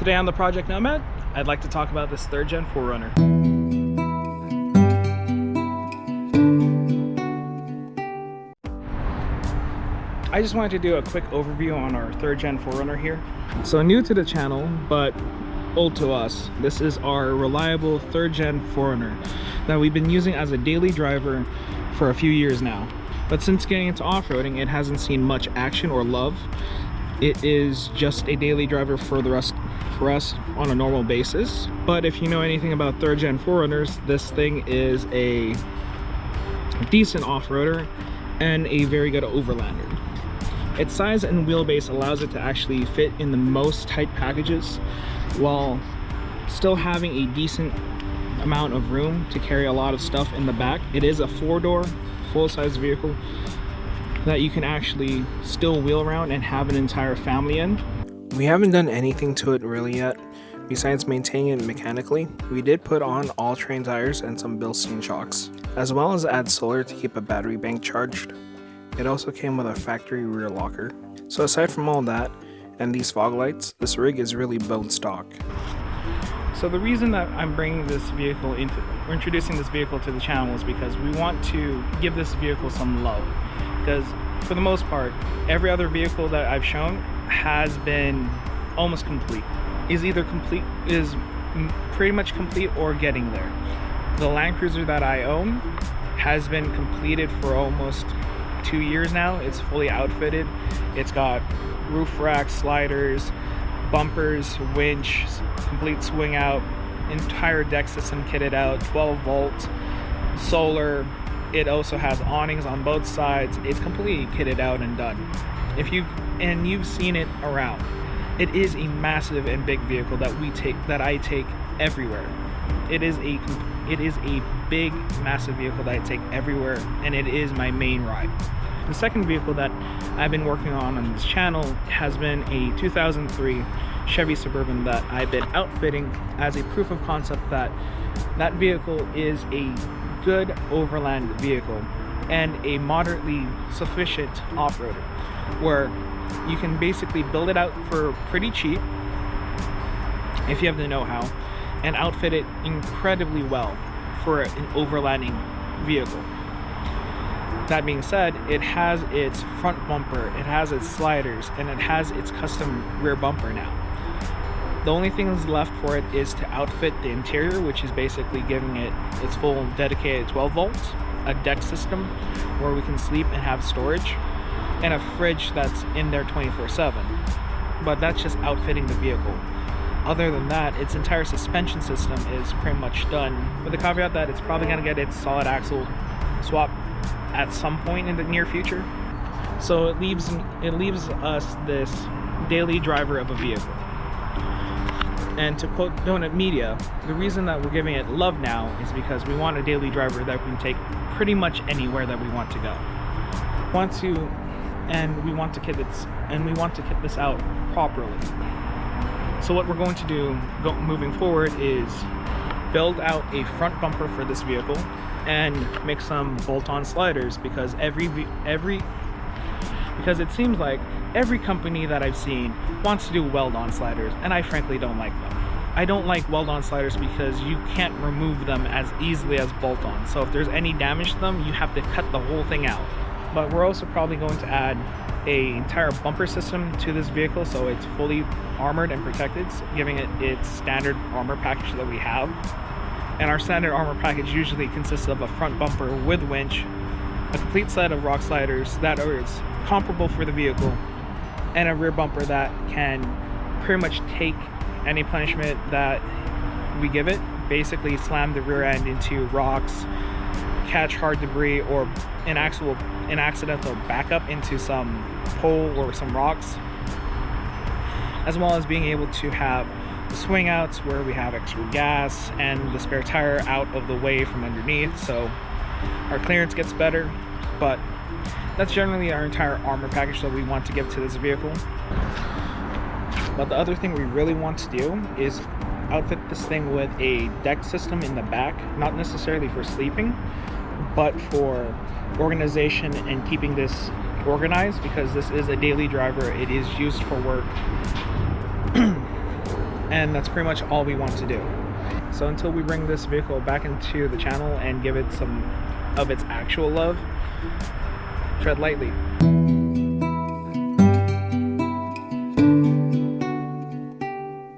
Today on the Project Nomad, I'd like to talk about this 3rd gen 4runner. I just wanted to do a quick overview on our 3rd gen 4runner here. So new to the channel, but old to us, this is our reliable 3rd gen 4runner that we've been using as a daily driver for a few years now. But since getting into off-roading, it hasn't seen much action or love. It is just a daily driver for us on a normal basis. But if you know anything about 3rd gen 4runners, this thing is a decent off-roader and a very good overlander. Its size and wheelbase allows it to actually fit in the most tight packages while still having a decent amount of room to carry a lot of stuff in the back. It is a 4-door full-size vehicle that you can actually still wheel around and have an entire family in. We haven't done anything to it really yet besides maintaining it mechanically. We did put on all-terrain tires and some Bilstein shocks, as well as add solar to keep a battery bank charged. It also came with a factory rear locker. So aside from all that and these fog lights, this rig is really bone stock. So the reason that I'm bringing this vehicle introducing this vehicle to the channel is because we want to give this vehicle some love. Because for the most part, every other vehicle that I've shown has been almost complete. Is pretty much complete or getting there. The Land Cruiser that I own has been completed for almost 2 years now. It's fully outfitted. It's got roof racks, sliders, bumpers, winch, complete swing out, entire deck system kitted out, 12 volts, solar. It also has awnings on both sides. It's completely kitted out and done. You've seen it around. It is a massive and big vehicle that I take everywhere. It is a big, massive vehicle that I take everywhere, and it is my main ride. The second vehicle that I've been working on this channel has been a 2003 Chevy Suburban that I've been outfitting as a proof of concept that vehicle is a good overland vehicle and a moderately sufficient off-roader, where you can basically build it out for pretty cheap if you have the know-how and outfit it incredibly well for an overlanding vehicle. That being said, it has its front bumper, it has its sliders, and it has its custom rear bumper now. The only thing that's left for it is to outfit the interior, which is basically giving it its full dedicated 12 volts, a deck system where we can sleep and have storage, and a fridge that's in there 24/7. But that's just outfitting the vehicle. Other than that, its entire suspension system is pretty much done, with the caveat that it's probably going to get its solid axle swap at some point in the near future. So it leaves us this daily driver of a vehicle. And to quote Donut Media, the reason that we're giving it love now is because we want a daily driver that we can take pretty much anywhere that we want to go. We want to kit this out properly. So what we're going to do moving forward is build out a front bumper for this vehicle and make some bolt-on sliders, because because it seems like every company that I've seen wants to do weld-on sliders, and I frankly don't like them. I don't like weld-on sliders because you can't remove them as easily as bolt-on. So if there's any damage to them, you have to cut the whole thing out. But we're also probably going to add an entire bumper system to this vehicle, so it's fully armored and protected, giving it its standard armor package that we have. And our standard armor package usually consists of a front bumper with winch, a complete set of rock sliders that is comparable for the vehicle, and a rear bumper that can pretty much take any punishment that we give it, basically slam the rear end into rocks, catch hard debris, or an accidental backup into some pole or some rocks, as well as being able to have the swing outs where we have extra gas and the spare tire out of the way from underneath, so our clearance gets better. But that's generally our entire armor package that we want to give to this vehicle. But the other thing we really want to do is outfit this thing with a deck system in the back, not necessarily for sleeping, but for organization and keeping this organized, because this is a daily driver. It is used for work. and that's pretty much all we want to do. So until we bring this vehicle back into the channel and give it some of its actual love, tread lightly.